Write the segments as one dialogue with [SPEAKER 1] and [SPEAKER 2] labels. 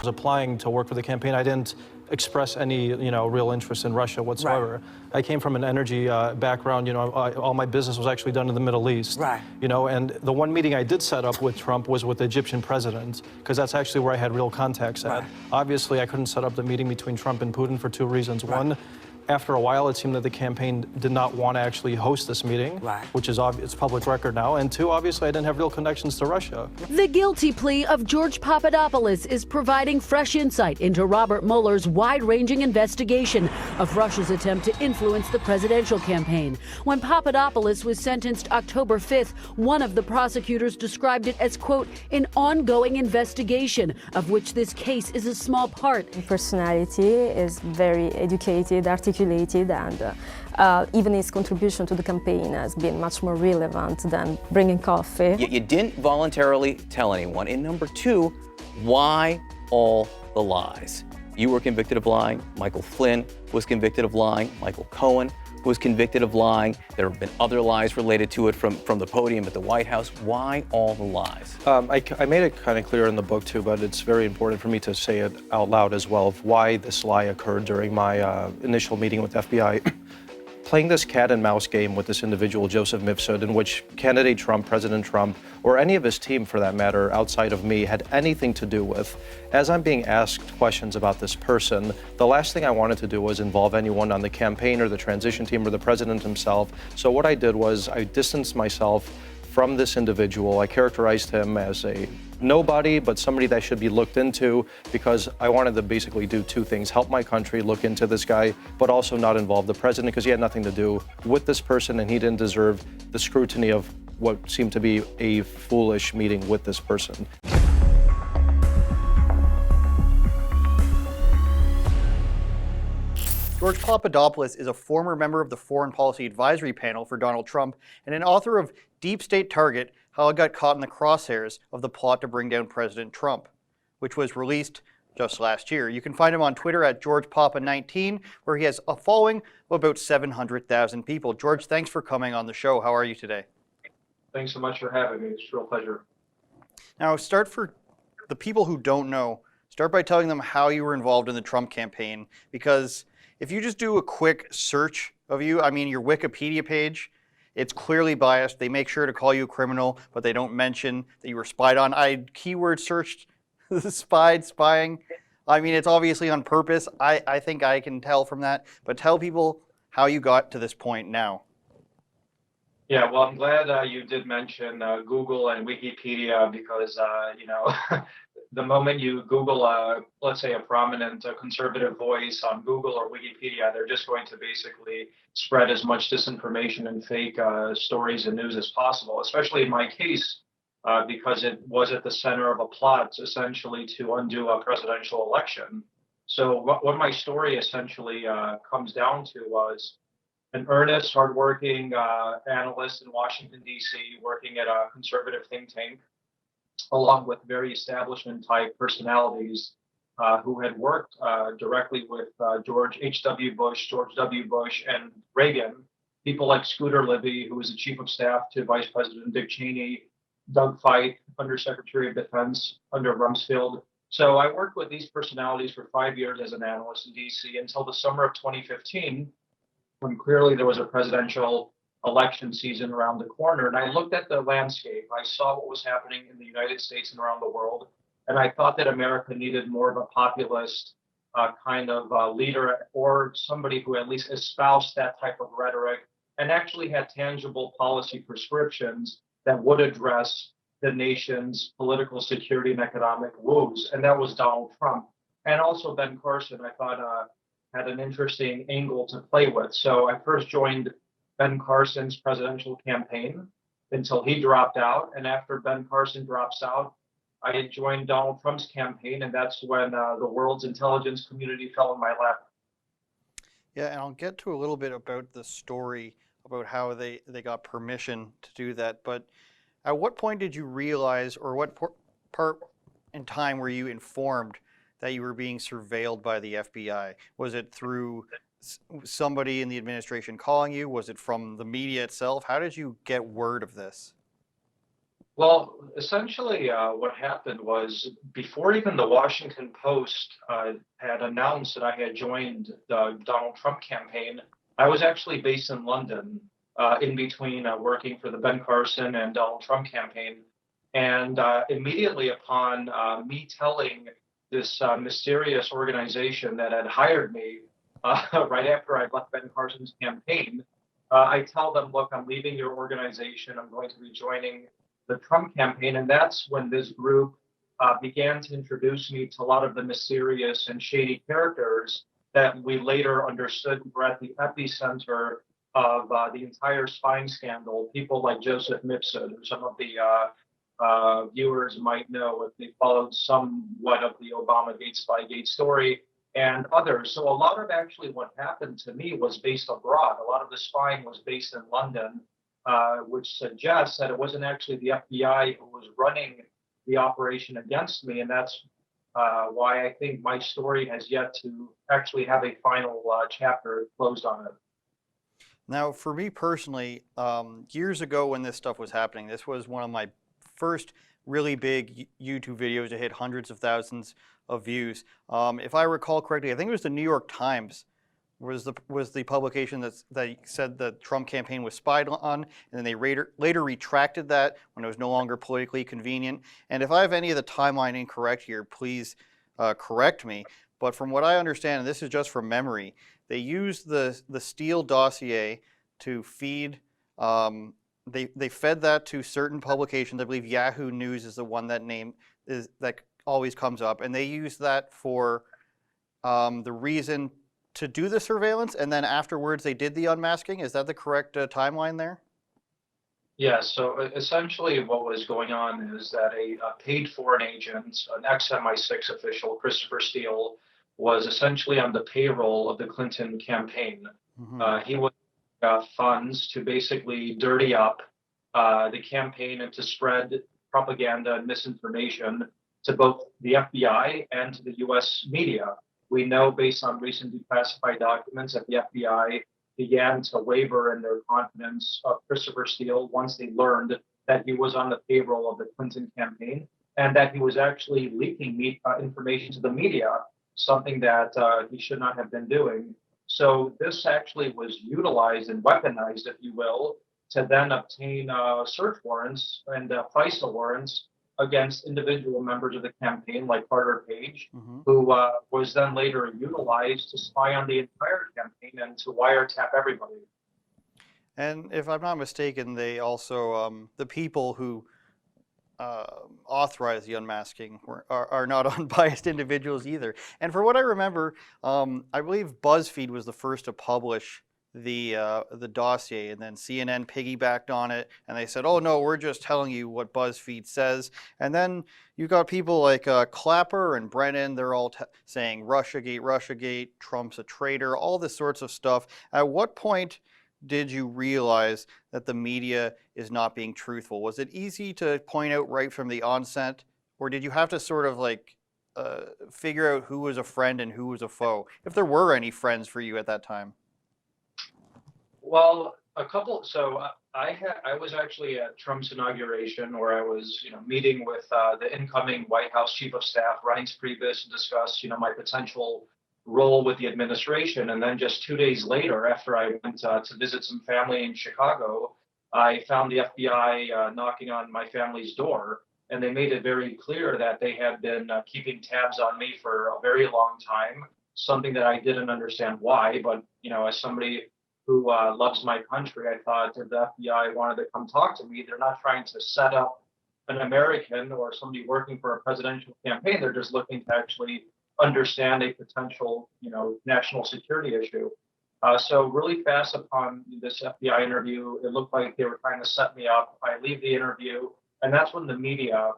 [SPEAKER 1] was applying to work for the campaign, I didn't express any, real interest in Russia whatsoever.
[SPEAKER 2] Right.
[SPEAKER 1] I came from an energy background. All my business was actually done in the Middle East.
[SPEAKER 2] Right.
[SPEAKER 1] And the one meeting I did set up with Trump was with the Egyptian president, because that's actually where I had real contacts at.
[SPEAKER 2] Right.
[SPEAKER 1] Obviously, I couldn't set up the meeting between Trump and Putin for two reasons.
[SPEAKER 2] Right.
[SPEAKER 1] One, after a while, it seemed that the campaign did not want to actually host this meeting,
[SPEAKER 2] right.
[SPEAKER 1] which is it's public record now. And two, obviously, I didn't have real connections to Russia.
[SPEAKER 3] The guilty plea of George Papadopoulos is providing fresh insight into Robert Mueller's wide-ranging investigation of Russia's attempt to influence the presidential campaign. When Papadopoulos was sentenced October 5th, one of the prosecutors described it as, quote, an ongoing investigation, of which this case is a small part.
[SPEAKER 4] His personality is very educated, articulated, and even his contribution to the campaign has been much more relevant than bringing coffee.
[SPEAKER 5] You didn't voluntarily tell anyone. And number two, why all the lies? You were convicted of lying. Michael Flynn was convicted of lying. Michael Cohen was convicted of lying. There have been other lies related to it from the podium at the White House. Why all the lies?
[SPEAKER 1] I made it kind of clear in the book, too, but it's very important for me to say it out loud as well, of why this lie occurred during my initial meeting with FBI. Playing this cat and mouse game with this individual, Joseph Mifsud, in which candidate Trump, President Trump, or any of his team for that matter, outside of me, had anything to do with. As I'm being asked questions about this person, the last thing I wanted to do was involve anyone on the campaign or the transition team or the president himself. So what I did was I distanced myself from this individual. I characterized him as a nobody, but somebody that should be looked into, because I wanted to basically do two things: help my country, look into this guy, but also not involve the president, because he had nothing to do with this person and he didn't deserve the scrutiny of what seemed to be a foolish meeting with this person.
[SPEAKER 6] George Papadopoulos is a former member of the Foreign Policy Advisory Panel for Donald Trump and an author of Deep State Target: How it Got Caught in the Crosshairs of the Plot to Bring Down President Trump, which was released just last year. You can find him on Twitter at GeorgePapa19, where he has a following of about 700,000 people. George, thanks for coming on the show. How are you today?
[SPEAKER 7] Thanks so much for having me. It's a real pleasure.
[SPEAKER 6] Now, start for the people who don't know, start by telling them how you were involved in the Trump campaign, because if you just do a quick search of you, I mean, your Wikipedia page, it's clearly biased. They make sure to call you a criminal, but they don't mention that you were spied on. I keyword searched spying. I mean, it's obviously on purpose. I think I can tell from that. But tell people how you got to this point now.
[SPEAKER 7] Yeah, well, I'm glad you did mention Google and Wikipedia, because, the moment you Google, let's say, a prominent conservative voice on Google or Wikipedia, they're just going to basically spread as much disinformation and fake stories and news as possible, especially in my case, because it was at the center of a plot essentially to undo a presidential election. So what my story essentially comes down to was an earnest, hardworking analyst in Washington, D.C., working at a conservative think tank, along with very establishment-type personalities who had worked directly with George H.W. Bush, George W. Bush, and Reagan. People like Scooter Libby, who was the chief of staff to Vice President Dick Cheney, Doug Feith, Undersecretary of Defense under Rumsfeld. So I worked with these personalities for 5 years as an analyst in D.C. until the summer of 2015, when clearly there was a presidential election season around the corner. And I looked at the landscape. I saw what was happening in the United States and around the world. And I thought that America needed more of a populist kind of leader, or somebody who at least espoused that type of rhetoric and actually had tangible policy prescriptions that would address the nation's political security and economic woes. And that was Donald Trump. And also Ben Carson, I thought, had an interesting angle to play with. So I first joined Ben Carson's presidential campaign until he dropped out. And after Ben Carson drops out, I joined Donald Trump's campaign, and that's when the world's intelligence community fell in my lap.
[SPEAKER 6] Yeah, and I'll get to a little bit about the story about how they got permission to do that. But at what point did you realize, or what part in time were you informed that you were being surveilled by the FBI? Was it through somebody in the administration calling you? Was it from the media itself? How did you get word of this?
[SPEAKER 7] Well, essentially, what happened was before even the Washington Post had announced that I had joined the Donald Trump campaign, I was actually based in London, in between working for the Ben Carson and Donald Trump campaign. And immediately upon me telling this mysterious organization that had hired me right after I left Ben Carson's campaign, I tell them, look, I'm leaving your organization. I'm going to be joining the Trump campaign. And that's when this group began to introduce me to a lot of the mysterious and shady characters that we later understood were at the epicenter of the entire spying scandal. People like Joseph Mifsud, who some of the viewers might know if they followed somewhat of the Obamagate, Spygate story, and others. So a lot of actually what happened to me was based abroad. A lot of the spying was based in London, which suggests that it wasn't actually the FBI who was running the operation against me, and that's why I think my story has yet to actually have a final chapter closed on it.
[SPEAKER 6] Now, for me personally, years ago when this stuff was happening, this was one of my first really big YouTube videos that hit hundreds of thousands of views. If I recall correctly, I think it was the New York Times was the publication that said the Trump campaign was spied on, and then they later retracted that when it was no longer politically convenient. And if I have any of the timeline incorrect here, please correct me. But from what I understand, and this is just from memory, they used the Steele dossier to feed. They fed that to certain publications. I believe Yahoo News is the one that always comes up, and they used that for the reason to do the surveillance, and then afterwards they did the unmasking. Is that the correct timeline there?
[SPEAKER 7] Yeah, so essentially what was going on is that a paid foreign agent, an ex-MI6 official, Christopher Steele, was essentially on the payroll of the Clinton campaign. He was funds to basically dirty up the campaign and to spread propaganda and misinformation to both the FBI and to the US media. We know based on recent declassified documents that the FBI began to waver in their confidence of Christopher Steele once they learned that he was on the payroll of the Clinton campaign and that he was actually leaking information to the media, something that he should not have been doing. So this actually was utilized and weaponized, if you will, to then obtain search warrants and FISA warrants against individual members of the campaign, like Carter Page, who was then later utilized to spy on the entire campaign and to wiretap everybody.
[SPEAKER 6] And if I'm not mistaken, they also, the people who authorize the unmasking are not unbiased individuals either. And for what I remember, I believe BuzzFeed was the first to publish the dossier, and then CNN piggybacked on it, and they said, "Oh no, we're just telling you what BuzzFeed says." And then you've got people like Clapper and Brennan; they're all saying Russiagate, Russiagate, Trump's a traitor, all this sorts of stuff. At what point did you realize that the media is not being truthful? Was it easy to point out right from the onset, or did you have to sort of like figure out who was a friend and who was a foe, if there were any friends for you at that time?
[SPEAKER 7] Well, a couple. So I was actually at Trump's inauguration, where I was, meeting with the incoming White House Chief of Staff, Reince Priebus, to discuss, my potential role with the administration. And then just 2 days later, after I went to visit some family in Chicago, I found the FBI knocking on my family's door, and they made it very clear that they had been keeping tabs on me for a very long time. Something that I didn't understand why, but as somebody who loves my country, I thought if the FBI wanted to come talk to me, they're not trying to set up an American or somebody working for a presidential campaign. They're just looking to actually understand a potential, national security issue. So really fast upon this FBI interview, it looked like they were trying to set me up. I leave the interview, and that's when the media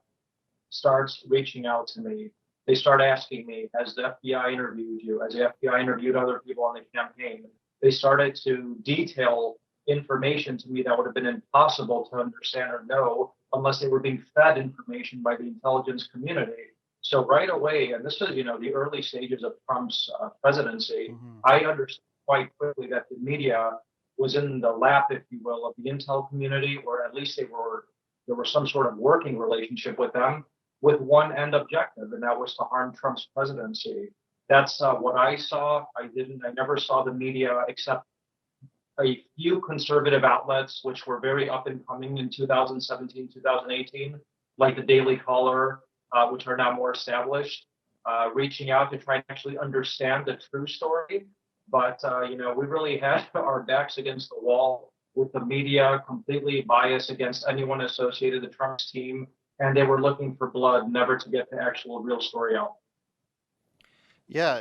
[SPEAKER 7] starts reaching out to me. They start asking me, has the FBI interviewed you? Has the FBI interviewed other people on the campaign? They started to detail information to me that would have been impossible to understand or know unless they were being fed information by the intelligence community. So right away, and this was, the early stages of Trump's presidency, I understood quite quickly that the media was in the lap, if you will, of the intel community, or at least they were there was some sort of working relationship with them with one end objective, and that was to harm Trump's presidency. That's what I saw. I never saw the media except a few conservative outlets, which were very up and coming in 2017, 2018, like the Daily Caller, which are now more established, reaching out to try and actually understand the true story. But, we really had our backs against the wall with the media completely biased against anyone associated with Trump's team. And they were looking for blood, never to get the actual real story out.
[SPEAKER 6] Yeah,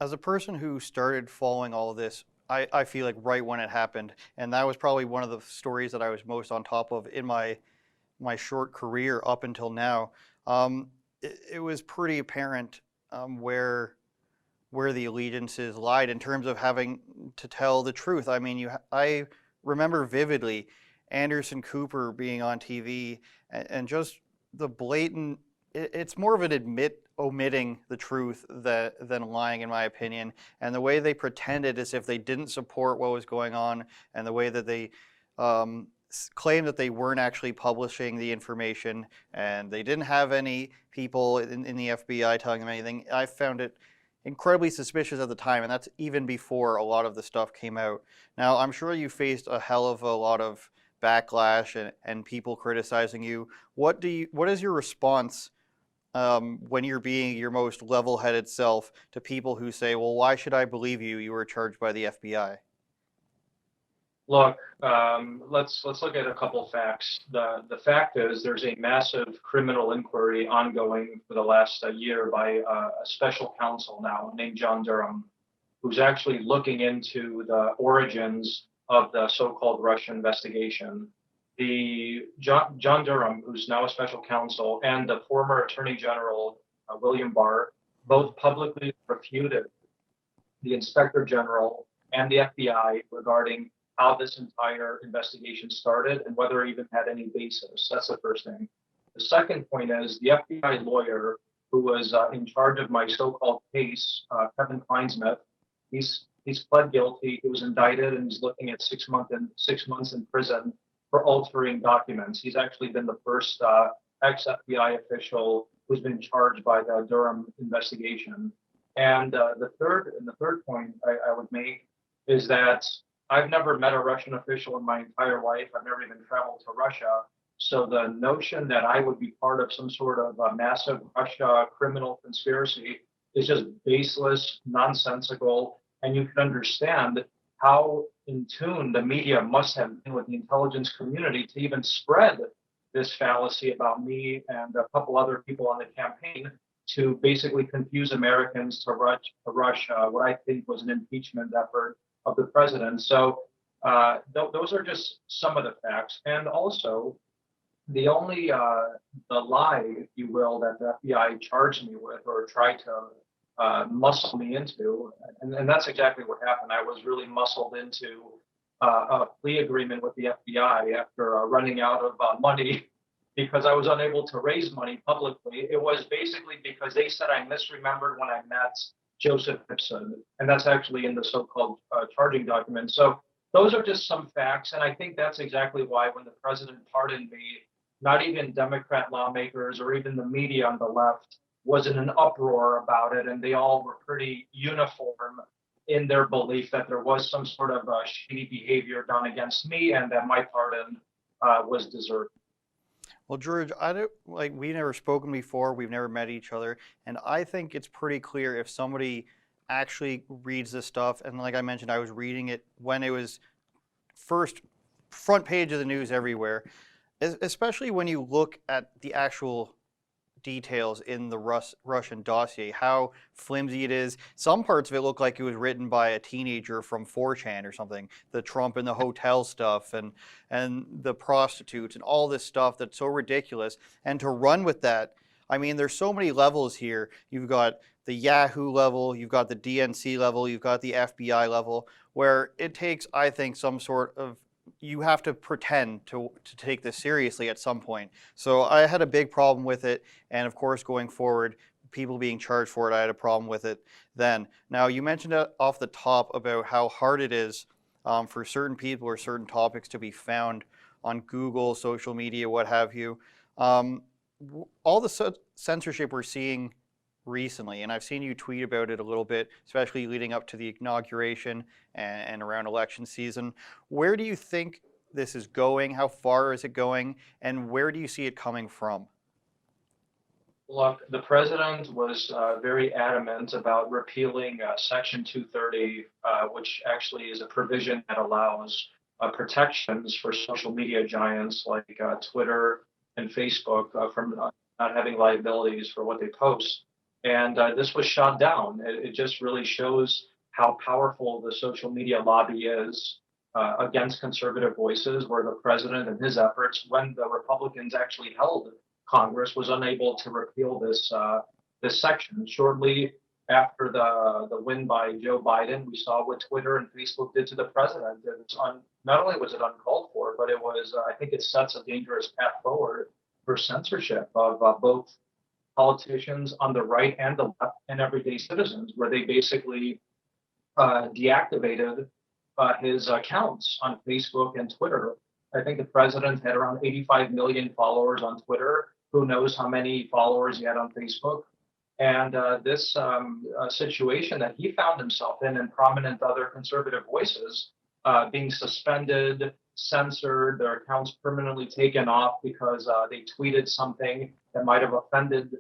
[SPEAKER 6] as a person who started following all of this, I feel like right when it happened, and that was probably one of the stories that I was most on top of in my short career up until now. It was pretty apparent where the allegiances lied in terms of having to tell the truth. I mean, I remember vividly Anderson Cooper being on TV and just the blatant. It's more of an omitting the truth than lying, in my opinion. And the way they pretended as if they didn't support what was going on, and the way that they claimed that they weren't actually publishing the information, and they didn't have any people in the FBI telling them anything. I found it incredibly suspicious at the time, and that's even before a lot of the stuff came out. Now, I'm sure you faced a hell of a lot of backlash and people criticizing you. What is your response when you're being your most level-headed self to people who say, well, why should I believe you? You were charged by the FBI.
[SPEAKER 7] Look, let's look at a couple facts. The fact is there's a massive criminal inquiry ongoing for the last year by a special counsel now named John Durham, who's actually looking into the origins of the so-called Russia investigation. The John Durham, who's now a special counsel, and the former Attorney General William Barr both publicly refuted the Inspector General and the FBI regarding how this entire investigation started and whether it even had any basis. That's the first thing. The second point is the FBI lawyer who was in charge of my so-called case, Kevin Kleinsmith, he's pled guilty. He was indicted and he's looking at 6 months in prison for altering documents. He's actually been the first ex-FBI official who's been charged by the Durham investigation. And the third point I would make is that I've never met a Russian official in my entire life. I've never even traveled to Russia. So the notion that I would be part of some sort of a massive Russia criminal conspiracy is just baseless, nonsensical, and you can understand how in tune the media must have been with the intelligence community to even spread this fallacy about me and a couple other people on the campaign to basically confuse Americans to Russia, what I think was an impeachment effort of the president. So those are just some of the facts. And also, the only the lie, if you will, that the FBI charged me with or tried to muscle me into, and that's exactly what happened. I was really muscled into a plea agreement with the FBI after running out of money because I was unable to raise money publicly. It was basically because they said I misremembered when I met Joseph Gibson, and that's actually in the so-called charging document. So those are just some facts, and I think that's exactly why when the president pardoned me, not even Democrat lawmakers or even the media on the left was in an uproar about it, and they all were pretty uniform in their belief that there was some sort of shady behavior done against me and that my pardon was deserved.
[SPEAKER 6] Well, George, we've never spoken before, we've never met each other, and I think it's pretty clear if somebody actually reads this stuff, and like I mentioned, I was reading it when it was first front page of the news everywhere, especially when you look at the actual details in the Russian dossier, how flimsy it is. Some parts of it look like it was written by a teenager from 4chan or something. The Trump in the hotel stuff and the prostitutes and all this stuff that's so ridiculous. And to run with that, I mean, there's so many levels here. You've got the Yahoo level, you've got the DNC level, you've got the FBI level, where it takes, I think, some sort of you have to pretend to take this seriously at some point. So I had a big problem with it. And of course, going forward, people being charged for it, I had a problem with it then. Now, you mentioned off the top about how hard it is for certain people or certain topics to be found on Google, social media, what have you. All the censorship we're seeing recently, and I've seen you tweet about it a little bit, especially leading up to the inauguration and around election season. Where do you think this is going? How far is it going? And where do you see it coming from?
[SPEAKER 7] Look, the president was very adamant about repealing Section 230, which actually is a provision that allows protections for social media giants like Twitter and Facebook from not having liabilities for what they post. And this was shot down. It just really shows how powerful the social media lobby is against conservative voices, where the president and his efforts, when the Republicans actually held Congress, was unable to repeal this section. Shortly after the win by Joe Biden, we saw what Twitter and Facebook did to the president. Not only was it uncalled for, but it was, I think it sets a dangerous path forward for censorship of both politicians on the right and the left and everyday citizens, where they basically deactivated his accounts on Facebook and Twitter. I think the president had around 85 million followers on Twitter. Who knows how many followers he had on Facebook? And this situation that he found himself in, and prominent other conservative voices being suspended, censored, their accounts permanently taken off because they tweeted something that might have offended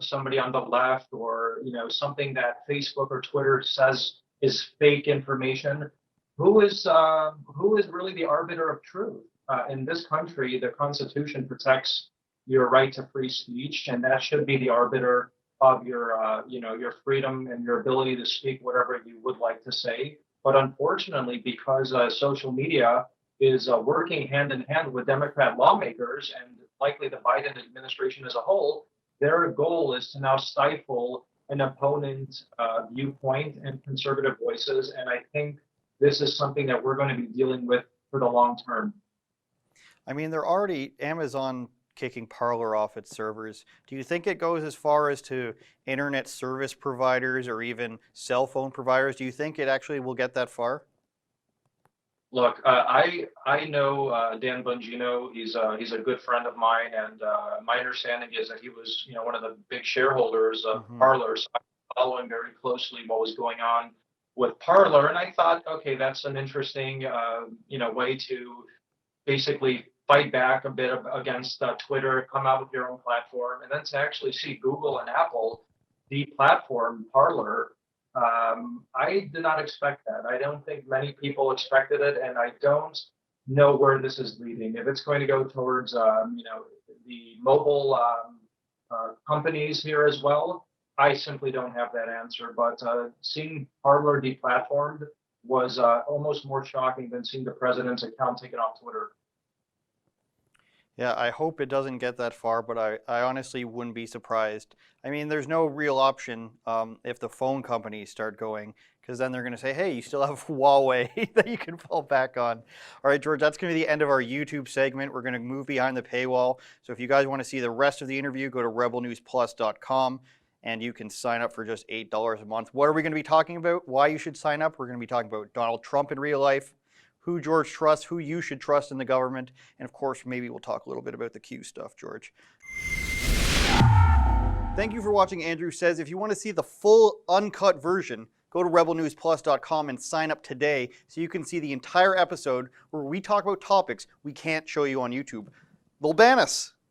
[SPEAKER 7] somebody on the left, or something that Facebook or Twitter says is fake information. Who is really the arbiter of truth? In this country, the Constitution protects your right to free speech, and that should be the arbiter of your freedom and your ability to speak whatever you would like to say. But unfortunately, because social media is working hand in hand with Democrat lawmakers and likely the Biden administration as a whole, their goal is to now stifle an opponent viewpoint and conservative voices. And I think this is something that we're going to be dealing with for the long term.
[SPEAKER 6] I mean, they're already Amazon kicking Parler off its servers. Do you think it goes as far as to internet service providers or even cell phone providers? Do you think it actually will get that far?
[SPEAKER 7] Look, I know Dan Bongino. He's a good friend of mine, and my understanding is that he was one of the big shareholders of Parler. So I'm following very closely what was going on with Parler, and I thought, okay, that's an interesting way to basically fight back a bit against Twitter, come out with your own platform, and then to actually see Google and Apple deplatform Parler. I did not expect that. I don't think many people expected it, and I don't know where this is leading. If it's going to go towards the mobile companies here as well, I simply don't have that answer. But seeing Parler deplatformed was almost more shocking than seeing the president's account taken off Twitter.
[SPEAKER 6] Yeah, I hope it doesn't get that far, but I honestly wouldn't be surprised. I mean, there's no real option if the phone companies start going, because then they're going to say, hey, you still have Huawei that you can fall back on. All right, George, that's going to be the end of our YouTube segment. We're going to move behind the paywall. So if you guys want to see the rest of the interview, go to rebelnewsplus.com, and you can sign up for just $8 a month. What are we going to be talking about? Why you should sign up? We're going to be talking about Donald Trump in real life, who George trusts, who you should trust in the government, and of course, maybe we'll talk a little bit about the Q stuff, George. Thank you for watching Andrew Says. If you want to see the full uncut version, go to rebelnewsplus.com and sign up today so you can see the entire episode where we talk about topics we can't show you on YouTube. They'll ban us.